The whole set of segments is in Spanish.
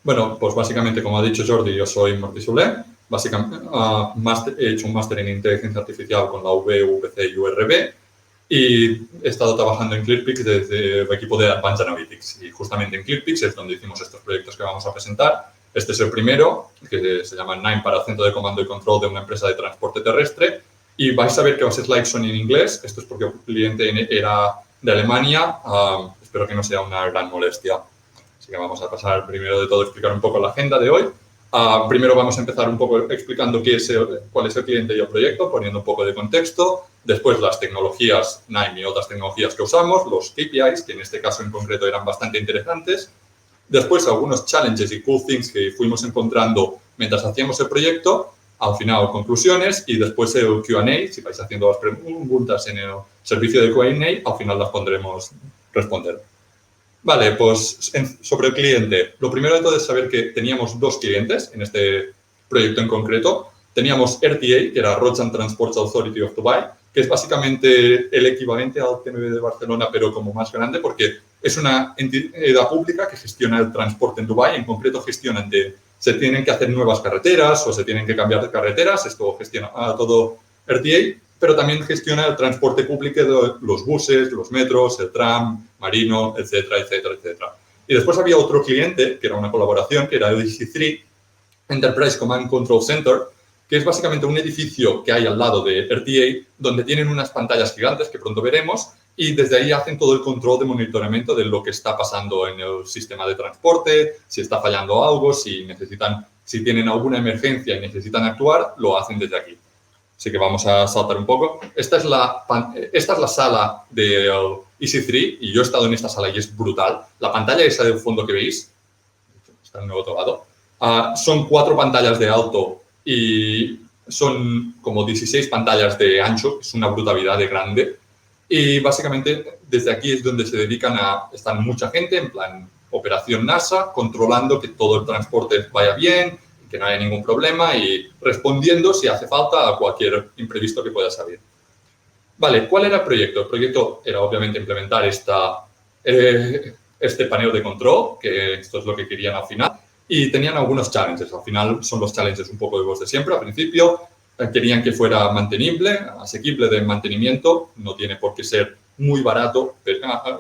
Bueno, pues básicamente, como ha dicho Jordi, yo soy Martí Soler. Básicamente, he hecho un máster en inteligencia artificial con la UB, UPC y URB y he estado trabajando en ClearPix desde el equipo de Advanced Analytics. Y justamente en ClearPix es donde hicimos estos proyectos que vamos a presentar. Este es el primero, que se llama NIME para Centro de Comando y Control de una empresa de transporte terrestre. Y vais a ver que los slides son en inglés. Esto es porque el cliente era de Alemania. Espero que no sea una gran molestia. Así que vamos a pasar primero de todo a explicar un poco la agenda de hoy. Primero vamos a empezar un poco explicando cuál es el cliente y el proyecto, poniendo un poco de contexto. Después las tecnologías NIME y otras tecnologías que usamos, los KPIs, que en este caso en concreto eran bastante interesantes. Después algunos challenges y cool things que fuimos encontrando mientras hacíamos el proyecto. Al final conclusiones y después el Q&A. Si vais haciendo las preguntas en el servicio de Q&A, al final las pondremos responder. Vale, pues sobre el cliente. Lo primero de todo es saber que teníamos dos clientes en este proyecto en concreto. Teníamos RTA, que era Roads and Transport Authority of Dubai, que es básicamente el equivalente al TMB de Barcelona, pero como más grande, porque es una entidad pública que gestiona el transporte en Dubái. En concreto, se tienen que hacer nuevas carreteras o se tienen que cambiar de carreteras. Esto gestiona todo RTA, pero también gestiona el transporte público de los buses, los metros, el tram, marino, etcétera, etcétera, etcétera. Y después había otro cliente, que era una colaboración, que era el EC3, Enterprise Command Control Center, que es básicamente un edificio que hay al lado de RTA, donde tienen unas pantallas gigantes que pronto veremos, y desde ahí hacen todo el control de monitoramiento de lo que está pasando en el sistema de transporte, si está fallando algo, si tienen alguna emergencia y necesitan actuar, lo hacen desde aquí. Así que vamos a saltar un poco. Esta es la sala del EC3 y yo he estado en esta sala y es brutal. La pantalla esa del fondo que veis, está en el otro lado, son 4 pantallas de alto y son como 16 pantallas de ancho, es una brutalidad de grande. Y básicamente desde aquí es donde se dedican están mucha gente, en plan operación NASA, controlando que todo el transporte vaya bien, que no haya ningún problema y respondiendo si hace falta a cualquier imprevisto que pueda salir. Vale, ¿cuál era el proyecto? El proyecto era obviamente implementar este panel de control, que esto es lo que querían al final, y tenían algunos challenges. Al final son los challenges un poco de los de siempre. Al principio querían que fuera mantenible, asequible de mantenimiento, no tiene por qué ser muy barato,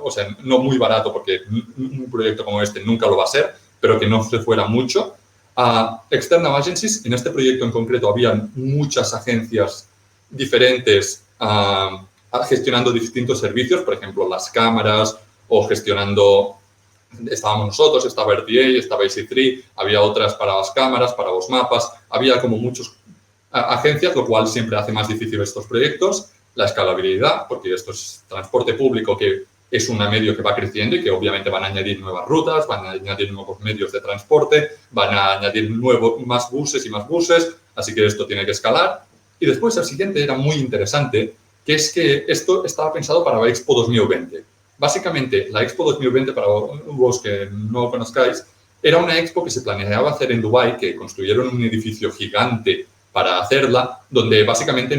o sea, no muy barato porque un proyecto como este nunca lo va a ser, pero que no se fuera mucho. External agencies, en este proyecto en concreto habían muchas agencias diferentes gestionando distintos servicios, por ejemplo, las cámaras o gestionando, estábamos nosotros, estaba RTA, estaba EC3, había otras para las cámaras, para los mapas, había como muchas agencias, lo cual siempre hace más difícil estos proyectos, la escalabilidad, porque esto es transporte público que es un medio que va creciendo y que obviamente van a añadir nuevas rutas, van a añadir nuevos medios de transporte, van a añadir más buses y más buses, así que esto tiene que escalar. Y después el siguiente era muy interesante, que es que esto estaba pensado para la Expo 2020. Básicamente, la Expo 2020, para los que no lo conozcáis, era una expo que se planeaba hacer en Dubái, que construyeron un edificio gigante para hacerla, donde básicamente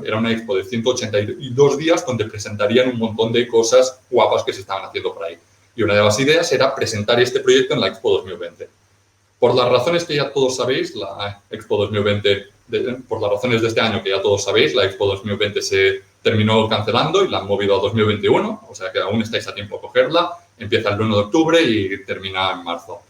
era una expo de 182 días, donde presentarían un montón de cosas guapas que se estaban haciendo por ahí. Y una de las ideas era presentar este proyecto en la Expo 2020. Por las razones que ya todos sabéis, la Expo 2020, por las razones de este año que ya todos sabéis, la Expo 2020 se terminó cancelando y la han movido a 2021, o sea que aún estáis a tiempo de cogerla. Empieza el 1 de octubre y termina en marzo.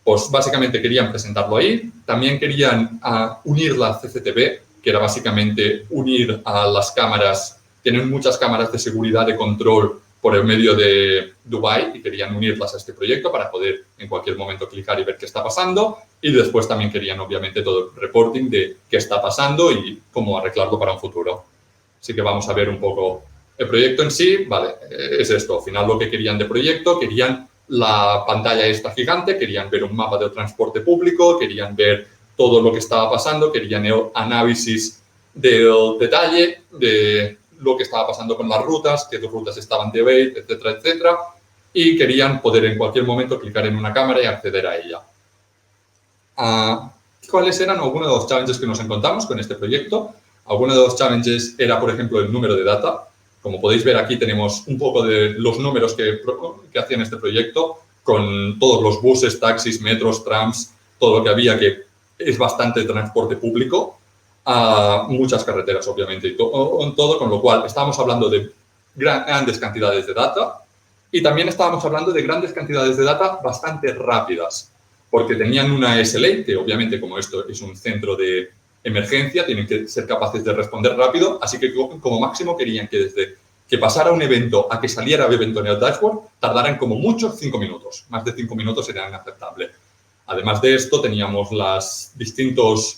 Pues básicamente querían presentarlo ahí. También querían unir la CCTV, que era básicamente unir a las cámaras. Tienen muchas cámaras de seguridad de control por el medio de Dubái y querían unirlas a este proyecto para poder en cualquier momento clicar y ver qué está pasando. Y después también querían, obviamente, todo el reporting de qué está pasando y cómo arreglarlo para un futuro. Así que vamos a ver un poco el proyecto en sí. Vale, es esto. Al final lo que querían de proyecto, querían la pantalla esta gigante, querían ver un mapa del transporte público, querían ver todo lo que estaba pasando, querían el análisis del detalle de lo que estaba pasando con las rutas, qué rutas estaban delayed, etcétera, etcétera, y querían poder en cualquier momento clicar en una cámara y acceder a ella. ¿Cuáles eran algunos de los challenges que nos encontramos con este proyecto? Algunos de los challenges era, por ejemplo, el número de data. Como podéis ver aquí tenemos un poco de los números que hacían este proyecto. con todos los buses, taxis, metros, trams, todo lo que había, que es bastante transporte público, a muchas carreteras, obviamente, y todo, con lo cual estábamos hablando de grandes cantidades de data y también estábamos hablando de grandes cantidades de data bastante rápidas, porque tenían una SLA, que obviamente como esto es un centro de emergencia, tienen que ser capaces de responder rápido, así que como máximo querían que desde que pasara un evento a que saliera el evento en el dashboard tardaran como mucho 5 minutos. Más de 5 minutos sería inaceptable. Además de esto, teníamos los distintos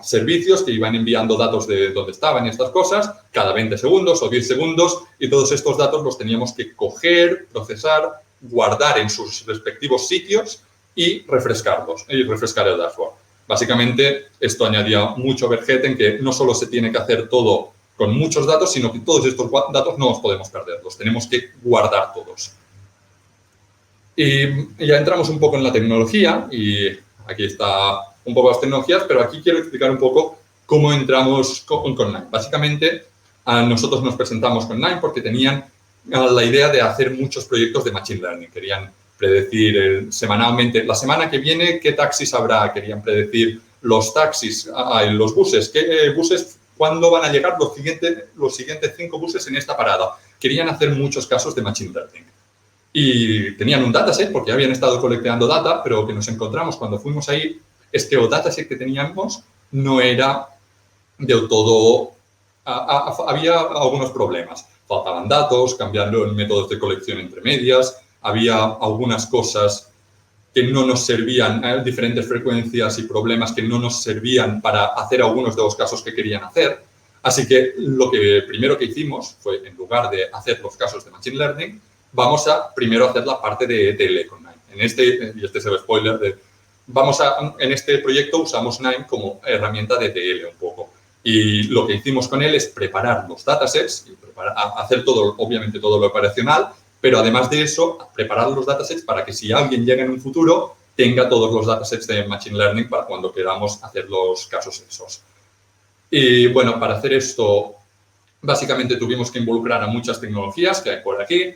servicios que iban enviando datos de dónde estaban y estas cosas cada 20 segundos o 10 segundos y todos estos datos los teníamos que coger, procesar, guardar en sus respectivos sitios y refrescarlos, y refrescar el dashboard. Básicamente, esto añadía mucho overhead en que no solo se tiene que hacer todo con muchos datos, sino que todos estos datos no los podemos perder, los tenemos que guardar todos. Y ya entramos un poco en la tecnología y aquí está un poco las tecnologías, pero aquí quiero explicar un poco cómo entramos con Nine. Básicamente, nosotros nos presentamos con Nine porque tenían la idea de hacer muchos proyectos de Machine Learning. Querían predecir semanalmente, la semana que viene, qué taxis habrá. Querían predecir los taxis, los buses, qué buses, cuándo van a llegar los siguientes 5 buses en esta parada. Querían hacer muchos casos de Machine Learning. Y tenían un dataset porque habían estado colectando data, pero lo que nos encontramos cuando fuimos ahí es que el dataset que teníamos no era del todo... había algunos problemas. Faltaban datos, cambiando en métodos de colección entre medias, había algunas cosas que no nos servían, diferentes frecuencias y problemas que no nos servían para hacer algunos de los casos que querían hacer. Así que lo que primero que hicimos fue, en lugar de hacer los casos de Machine Learning, vamos a primero hacer la parte de ETL con Nine. Y este es el spoiler, en este proyecto usamos Nine como herramienta de ETL un poco. Y lo que hicimos con él es preparar los datasets, y hacer todo, obviamente todo lo operacional, pero además de eso, preparar los datasets para que si alguien llega en un futuro, tenga todos los datasets de Machine Learning para cuando queramos hacer los casos esos. Y bueno, para hacer esto, básicamente tuvimos que involucrar a muchas tecnologías que hay por aquí.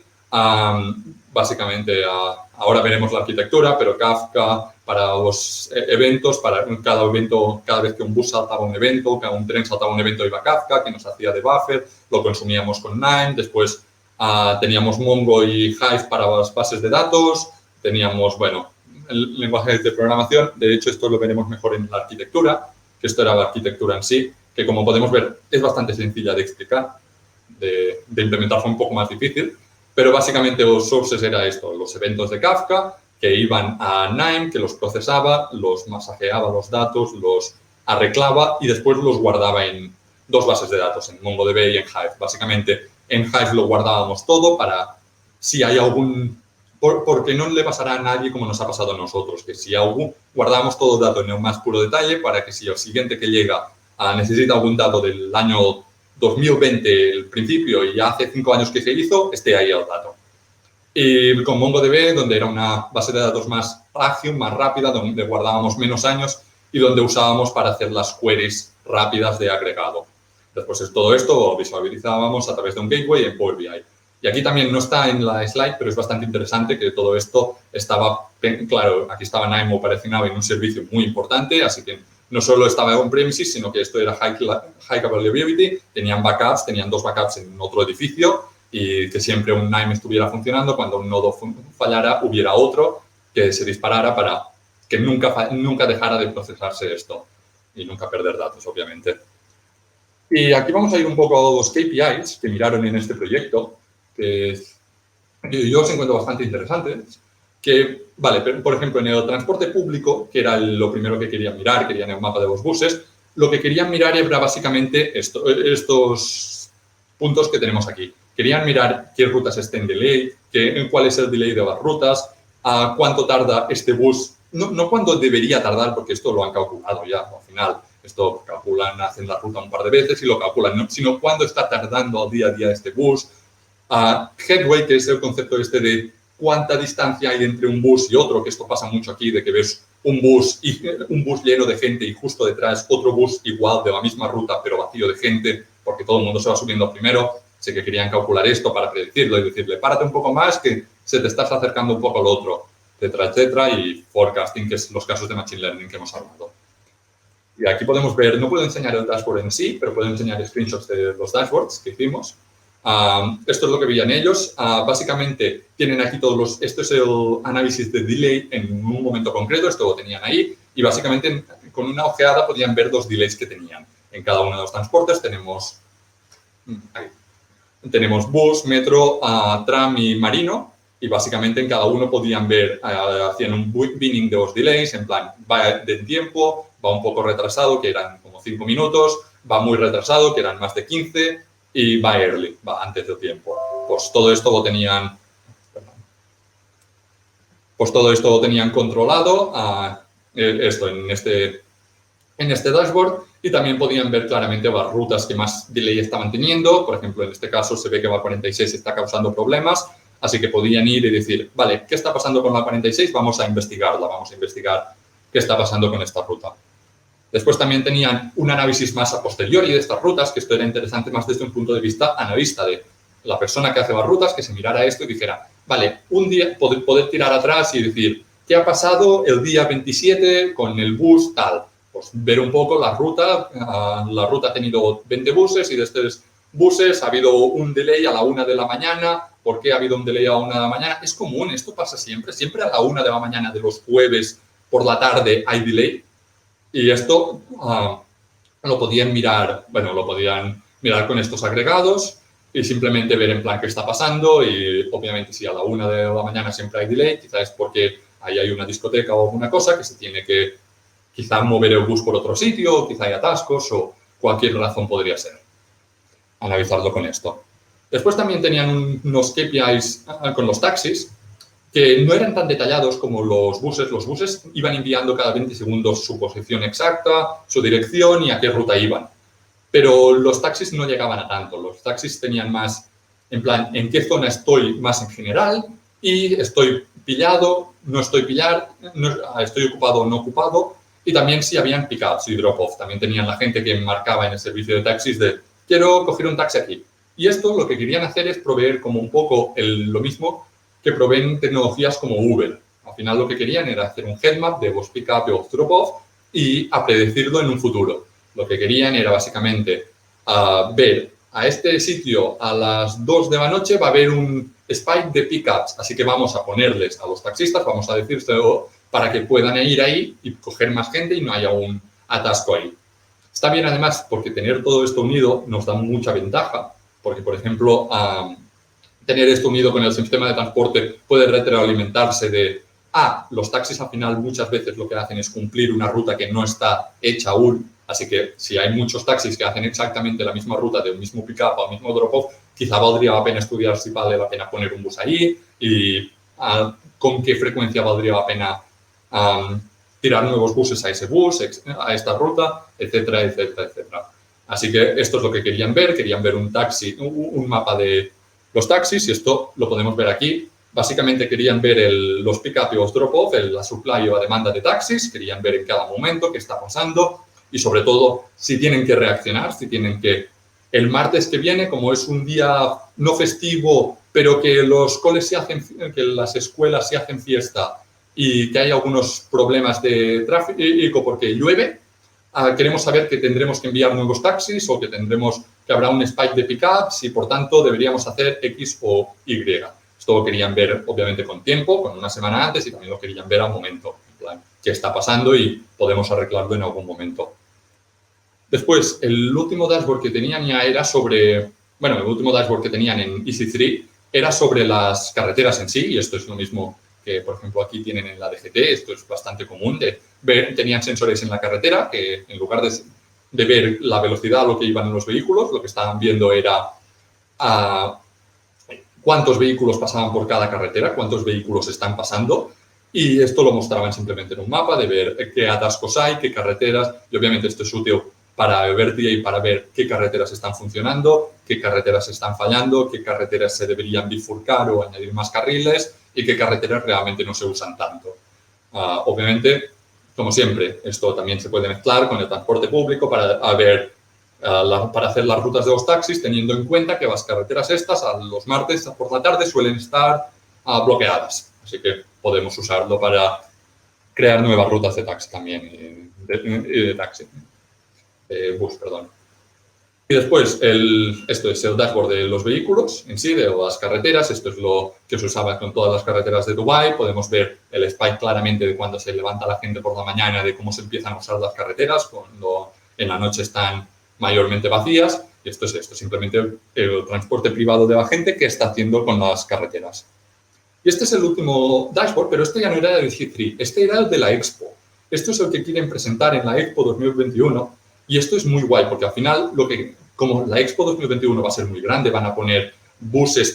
Básicamente, ahora veremos la arquitectura, pero Kafka para los eventos, para cada evento, cada vez que un bus saltaba un evento, cada un tren saltaba un evento, iba Kafka, que nos hacía de buffer, lo consumíamos con Nine. Después teníamos Mongo y Hive para las bases de datos, teníamos, bueno, el lenguaje de programación. De hecho, esto lo veremos mejor en la arquitectura, que esto era la arquitectura en sí, que como podemos ver es bastante sencilla de explicar, de implementar fue un poco más difícil. Pero básicamente los sources era esto, los eventos de Kafka que iban a Nine, que los procesaba, los masajeaba los datos, los arreglaba y después los guardaba en 2 bases de datos, en MongoDB y en Hive. Básicamente en Hive lo guardábamos todo para si hay algún... Porque no le pasará a nadie como nos ha pasado a nosotros, que si guardábamos todo el dato en el más puro detalle para que si el siguiente que llega necesita algún dato del año 2020, el principio, y ya hace 5 años que se hizo, esté ahí el dato. Y con MongoDB, donde era una base de datos más ágil, más rápida, donde guardábamos menos años y donde usábamos para hacer las queries rápidas de agregado. Después de todo esto lo visualizábamos a través de un gateway en Power BI. Y aquí también no está en la slide, pero es bastante interesante que todo esto estaba, claro, aquí estaba Nine operacionado en un servicio muy importante, así que no solo estaba on-premises, sino que esto era high availability, tenían backups, tenían 2 backups en otro edificio y que siempre un Nine estuviera funcionando, cuando un nodo fallara hubiera otro que se disparara para que nunca dejara de procesarse esto y nunca perder datos, obviamente. Y aquí vamos a ir un poco a los KPIs que miraron en este proyecto, que yo os encuentro bastante interesantes. Que, vale, por ejemplo, en el transporte público, que era lo primero que querían mirar, querían el mapa de los buses, lo que querían mirar era básicamente estos puntos que tenemos aquí. Querían mirar qué rutas estén delay, cuál es el delay de las rutas, cuánto tarda este bus, no cuánto debería tardar, porque esto lo han calculado ya al final. Esto calculan, hacen la ruta un par de veces y lo calculan, sino cuándo está tardando al día a día este bus. Headway, que es el concepto este de cuánta distancia hay entre un bus y otro, que esto pasa mucho aquí, de que ves un bus lleno de gente y justo detrás otro bus igual de la misma ruta, pero vacío de gente, porque todo el mundo se va subiendo primero. Así que querían calcular esto para predecirlo y decirle, párate un poco más que se te estás acercando un poco al otro, etcétera, etcétera, y forecasting, que es los casos de Machine Learning que hemos hablado. Y aquí podemos ver, no puedo enseñar el dashboard en sí, pero puedo enseñar screenshots de los dashboards que hicimos. Esto es lo que veían ellos. Básicamente, tienen aquí esto es el análisis de delay en un momento concreto, esto lo tenían ahí, y básicamente con una ojeada podían ver 2 delays que tenían. En cada uno de los transportes tenemos bus, metro, tram y marino, y básicamente en cada uno podían ver, hacían un binning de los delays, en plan, va de tiempo, va un poco retrasado, que eran como 5 minutos, va muy retrasado, que eran más de 15, y va early, va antes del tiempo. Pues todo esto lo tenían, controlado, esto en este dashboard, y también podían ver claramente las rutas que más delay estaban teniendo. Por ejemplo, en este caso se ve que la 46 está causando problemas, así que podían ir y decir, vale, ¿qué está pasando con la 46? Vamos a investigarla, vamos a investigar qué está pasando con esta ruta. Después también tenían un análisis más a posteriori de estas rutas, que esto era interesante más desde un punto de vista analista de la persona que hace las rutas, que se mirara esto y dijera, vale, un día poder tirar atrás y decir, ¿qué ha pasado el día 27 con el bus tal? Pues ver un poco la ruta ha tenido 20 buses y de estos buses ha habido un delay a la 1 de la mañana. ¿Por qué ha habido un delay a la 1 de la mañana? Es común, esto pasa siempre a la 1 de la mañana de los jueves por la tarde hay delay. Y esto lo podían mirar con estos agregados y simplemente ver en plan qué está pasando. Y obviamente si a la 1 de la mañana siempre hay delay, quizás es porque ahí hay una discoteca o alguna cosa que se tiene que quizá mover el bus por otro sitio, quizá hay atascos o cualquier razón podría ser. Analizarlo con esto. Después también tenían unos KPIs con los taxis que no eran tan detallados como los buses. Los buses iban enviando cada 20 segundos su posición exacta, su dirección y a qué ruta iban. Pero los taxis no llegaban a tanto. Los taxis tenían más, en plan, en qué zona estoy más en general y estoy pillado, no estoy pillado, estoy ocupado o no ocupado. Y también si habían pick-ups y drop-off. También tenían la gente que marcaba en el servicio de taxis de quiero coger un taxi aquí. Y esto lo que querían hacer es proveer como un poco lo mismo que proveen tecnologías como Uber. Al final lo que querían era hacer un headmap de vos pick-up o drop-off y a predecirlo en un futuro. Lo que querían era básicamente ver a este sitio a las 2 de la noche va a haber un spike de pick-ups. Así que vamos a ponerles a los taxistas, vamos a decírselo para que puedan ir ahí y coger más gente y no haya un atasco ahí. Está bien además porque tener todo esto unido nos da mucha ventaja, porque por ejemplo tener esto unido con el sistema de transporte puede retroalimentarse de los taxis al final muchas veces lo que hacen es cumplir una ruta que no está hecha aún, así que si hay muchos taxis que hacen exactamente la misma ruta del mismo pick-up o mismo drop-off, quizá valdría la pena estudiar si vale la pena poner un bus ahí y con qué frecuencia valdría la pena tirar nuevos buses a ese bus, a esta ruta, etcétera, etcétera, etcétera. Así que esto es lo que querían ver un mapa de los taxis y esto lo podemos ver aquí. Básicamente querían ver los pick-up y los drop-off, la supply o la demanda de taxis, querían ver en cada momento qué está pasando y sobre todo si tienen que reaccionar, el martes que viene, como es un día no festivo, pero que que las escuelas se hacen fiesta y que hay algunos problemas de tráfico porque llueve, queremos saber que tendremos que enviar nuevos taxis o que habrá un spike de pick-ups y, por tanto, deberíamos hacer X o Y. Esto lo querían ver, obviamente, con tiempo, con una semana antes y también lo querían ver al momento, en plan, qué está pasando y podemos arreglarlo en algún momento. Después, el último dashboard que tenían ya era el último dashboard que tenían en EC3 era sobre las carreteras en sí y esto es lo mismo que, por ejemplo, aquí tienen en la DGT, esto es bastante común, tenían sensores en la carretera que en lugar de ver la velocidad a lo que iban los vehículos, lo que estaban viendo era cuántos vehículos pasaban por cada carretera, cuántos vehículos están pasando y esto lo mostraban simplemente en un mapa de ver qué atascos hay, qué carreteras y obviamente esto es útil para ver y para ver qué carreteras están funcionando, qué carreteras están fallando, qué carreteras se deberían bifurcar o añadir más carriles y qué carreteras realmente no se usan tanto. Obviamente, como siempre, esto también se puede mezclar con el transporte público para ver para hacer las rutas de los taxis, teniendo en cuenta que las carreteras estas a los martes por la tarde suelen estar bloqueadas. Así que podemos usarlo para crear nuevas rutas de taxi también, de taxi, bus, perdón. Y después, esto es el dashboard de los vehículos en sí, de las carreteras. Esto es lo que se usaba con todas las carreteras de Dubái. Podemos ver el spike claramente de cuando se levanta la gente por la mañana, de cómo se empiezan a usar las carreteras, cuando en la noche están mayormente vacías. Y esto es simplemente el transporte privado de la gente que está haciendo con las carreteras. Y este es el último dashboard, pero este ya no era del G3, este era el de la Expo. Esto es el que quieren presentar en la Expo 2021. Y esto es muy guay, porque al final, como la Expo 2021 va a ser muy grande, van a poner buses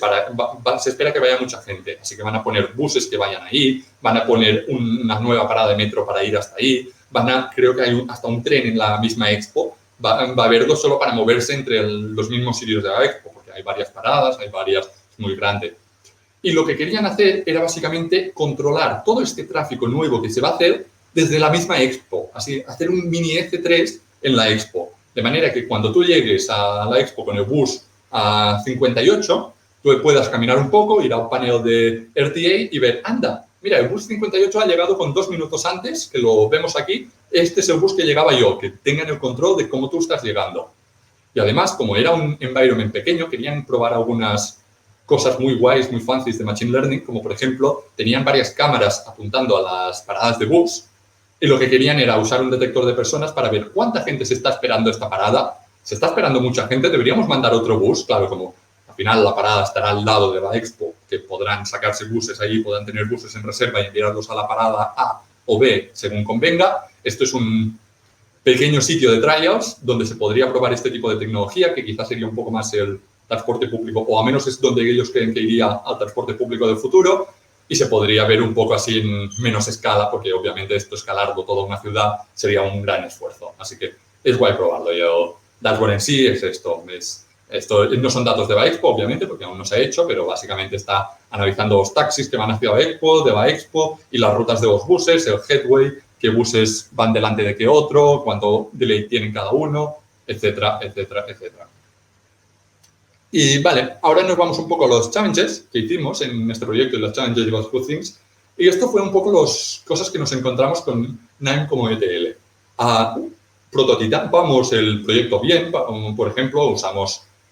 se espera que vaya mucha gente, así que van a poner buses que vayan ahí, van a poner una nueva parada de metro para ir hasta ahí, creo que hay hasta un tren en la misma Expo, va a haberlo solo para moverse entre los mismos sitios de la Expo, porque hay varias paradas, es muy grande. Y lo que querían hacer era básicamente controlar todo este tráfico nuevo que se va a hacer desde la misma Expo, así hacer un mini EC3 en la Expo. De manera que cuando tú llegues a la Expo con el bus a 58, tú puedas caminar un poco, ir al panel de RTA y ver, anda, mira, el bus 58 ha llegado con 2 minutos antes, que lo vemos aquí, este es el bus que llegaba yo, que tengan el control de cómo tú estás llegando. Y además, como era un environment pequeño, querían probar algunas cosas muy guays, muy fancies de Machine Learning, como por ejemplo, tenían varias cámaras apuntando a las paradas de bus, y lo que querían era usar un detector de personas para ver cuánta gente se está esperando esta parada. ¿Se está esperando mucha gente? ¿Deberíamos mandar otro bus? Claro, como al final la parada estará al lado de la Expo, que podrán sacarse buses allí, podrán tener buses en reserva y enviarlos a la parada A o B según convenga. Esto es un pequeño sitio de trials donde se podría probar este tipo de tecnología, que quizás sería un poco más el transporte público, o al menos es donde ellos creen que iría al transporte público del futuro. Y se podría ver un poco así en menos escala, porque obviamente esto escalarlo toda una ciudad sería un gran esfuerzo. Así que es guay probarlo. Yo, dashboard en sí es esto. Esto no son datos de la Expo, obviamente, porque aún no se ha hecho, pero básicamente está analizando los taxis que van hacia la Expo, de la Expo, y las rutas de los buses, el headway, qué buses van delante de qué otro, cuánto delay tienen cada uno, etcétera, etcétera, etcétera. Y vale, ahora nos vamos un poco a los challenges que hicimos en este proyecto, los challenges y los good things. Y esto fue un poco las cosas que nos encontramos con Nime como ETL. Prototipamos el proyecto bien, por ejemplo,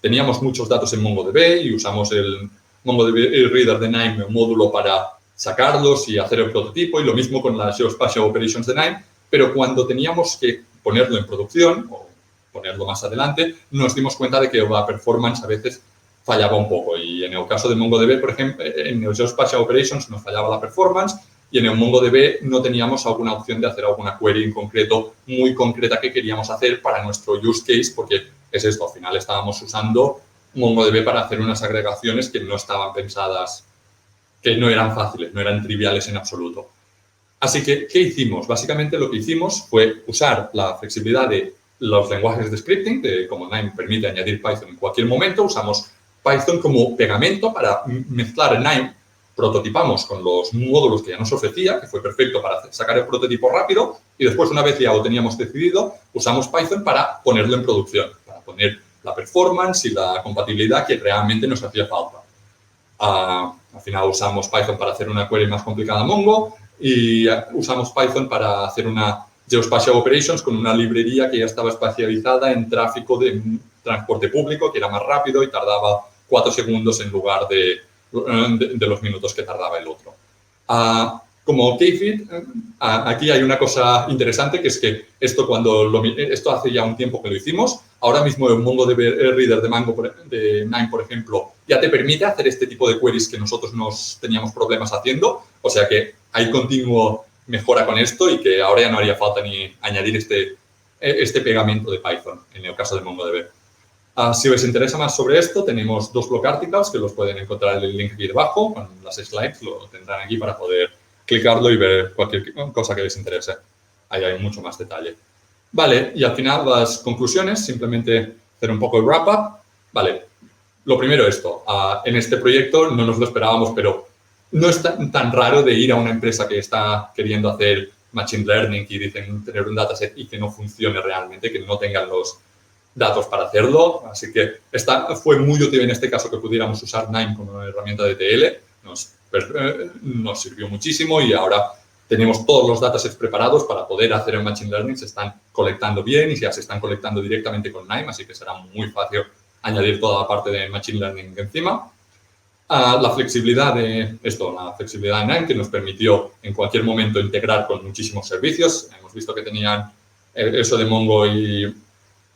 teníamos muchos datos en MongoDB y usamos el MongoDB Reader de Nime, un módulo para sacarlos y hacer el prototipo, y lo mismo con las Geospatial Operations de Nime, pero cuando teníamos que ponerlo en producción, o ponerlo más adelante, nos dimos cuenta de que la performance a veces fallaba un poco. Y en el caso de MongoDB, por ejemplo, en el Geospatial Operations nos fallaba la performance, y en el MongoDB no teníamos alguna opción de hacer alguna query en concreto, muy concreta, que queríamos hacer para nuestro use case, porque es esto, al final estábamos usando MongoDB para hacer unas agregaciones que no estaban pensadas, que no eran fáciles, no eran triviales en absoluto. Así que, ¿qué hicimos? Básicamente lo que hicimos fue usar la flexibilidad de los lenguajes de scripting, como Nime permite añadir Python en cualquier momento. Usamos Python como pegamento para mezclar en Nime. Prototipamos con los módulos que ya nos ofrecía, que fue perfecto para sacar el prototipo rápido, y después, una vez ya lo teníamos decidido, usamos Python para ponerlo en producción, para poner la performance y la compatibilidad que realmente nos hacía falta. Al final usamos Python para hacer una query más complicada Mongo, y usamos Python para hacer una Geospatial Operations con una librería que ya estaba especializada en tráfico de transporte público, que era más rápido y tardaba 4 segundos en lugar de los minutos que tardaba el otro. Como K-Fit, aquí hay una cosa interesante, que es que esto hace ya un tiempo que lo hicimos. Ahora mismo el MongoDB Reader de Nime, por ejemplo, ya te permite hacer este tipo de queries que nosotros nos teníamos problemas haciendo. O sea que hay continuo mejora con esto, y que ahora ya no haría falta ni añadir este pegamento de Python en el caso de MongoDB. Si os interesa más sobre esto, tenemos 2 blog articles que los pueden encontrar en el link aquí debajo, con las slides, lo tendrán aquí para poder clicarlo y ver cualquier cosa que les interese. Ahí hay mucho más detalle. Vale, y al final las conclusiones, simplemente hacer un poco el wrap-up. Vale, lo primero esto, en este proyecto no nos lo esperábamos, pero no es tan raro de ir a una empresa que está queriendo hacer Machine Learning y dicen tener un dataset y que no funcione realmente, que no tengan datos para hacerlo. Así que fue muy útil en este caso que pudiéramos usar Nime como herramienta de ETL. Nos sirvió muchísimo y ahora tenemos todos los datasets preparados para poder hacer el Machine Learning. Se están colectando bien y ya se están colectando directamente con Nime, así que será muy fácil añadir toda la parte de Machine Learning encima. La flexibilidad de Nime, que nos permitió en cualquier momento integrar con muchísimos servicios. Hemos visto que tenían eso de Mongo y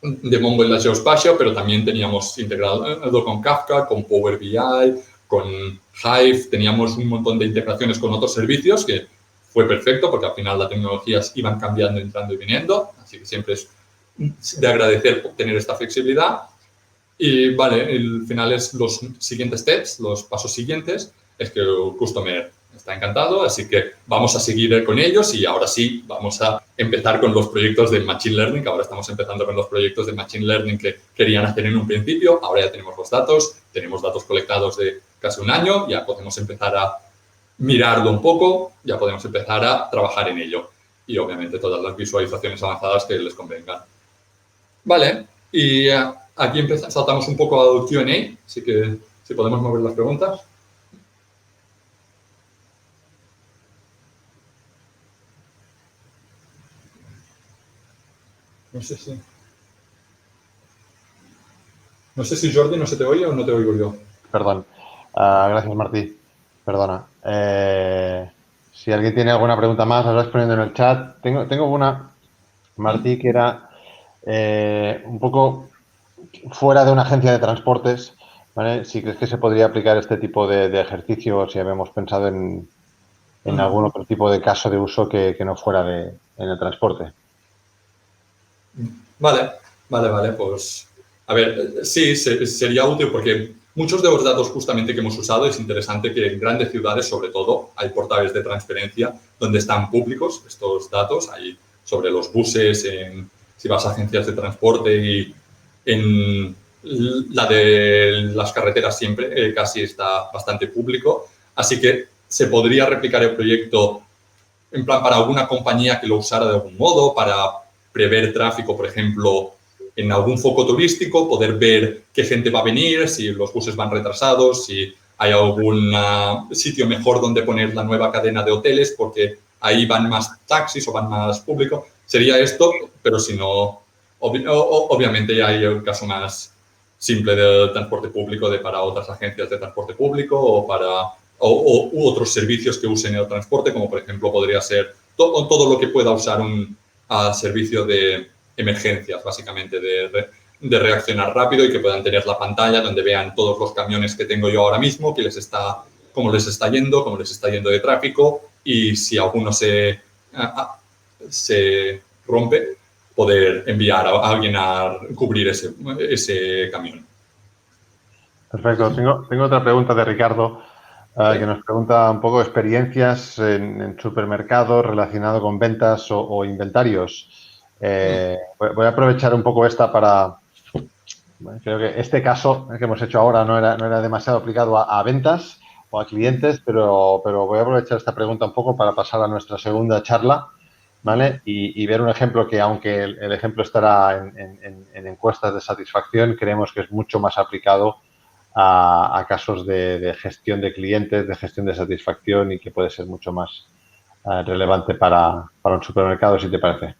la Geospatial, pero también teníamos integrado con Kafka, con Power BI, con Hive. Teníamos un montón de integraciones con otros servicios que fue perfecto porque al final las tecnologías iban cambiando, entrando y viniendo. Así que siempre es de agradecer tener esta flexibilidad. Y vale, el final es los siguientes steps, los pasos siguientes, es que el customer está encantado, así que vamos a seguir con ellos y ahora sí vamos a empezar con los proyectos de Machine Learning, que ahora estamos empezando con los proyectos de Machine Learning que querían hacer en un principio. Ahora ya tenemos los datos, tenemos datos colectados de casi un año, ya podemos empezar a mirarlo un poco, ya podemos empezar a trabajar en ello. Y obviamente todas las visualizaciones avanzadas que les convengan. Vale, y aquí saltamos un poco al Q&A, así que si podemos mover las preguntas. No sé si Jordi no se te oye o no te oigo yo. Perdón. Gracias, Martí. Perdona. Si alguien tiene alguna pregunta más, las vais poniendo en el chat. Tengo una, Martí, que era un poco fuera de una agencia de transportes, ¿vale? Si crees que se podría aplicar este tipo de ejercicio, si habíamos pensado en algún otro tipo de caso de uso que no fuera en el transporte. Vale, pues a ver, sí, sería útil porque muchos de los datos justamente que hemos usado es interesante que en grandes ciudades, sobre todo, hay portales de transferencia donde están públicos estos datos, hay sobre los buses, si vas a agencias de transporte y en la de las carreteras siempre casi está bastante público, así que se podría replicar el proyecto en plan para alguna compañía que lo usara de algún modo, para prever tráfico, por ejemplo, en algún foco turístico, poder ver qué gente va a venir, si los buses van retrasados, si hay algún sitio mejor donde poner la nueva cadena de hoteles porque ahí van más taxis o van más público. Sería esto, pero si no, obviamente ya hay el caso más simple del transporte público para otras agencias de transporte público o para u otros servicios que usen el transporte, como por ejemplo podría ser todo lo que pueda usar un servicio de emergencias, básicamente, de reaccionar rápido y que puedan tener la pantalla donde vean todos los camiones que tengo yo ahora mismo, cómo les está yendo de tráfico y si alguno se rompe, poder enviar a alguien a cubrir ese camión. Perfecto. Tengo otra pregunta de Ricardo, que nos pregunta un poco experiencias en supermercados relacionado con ventas o inventarios. Voy a aprovechar un poco esta para... Creo que este caso que hemos hecho ahora no era demasiado aplicado a ventas o a clientes, pero voy a aprovechar esta pregunta un poco para pasar a nuestra segunda charla, ¿vale? Y ver un ejemplo que, aunque el ejemplo estará en encuestas de satisfacción, creemos que es mucho más aplicado a casos de gestión de clientes, de gestión de satisfacción y que puede ser mucho más relevante para un supermercado, si te parece.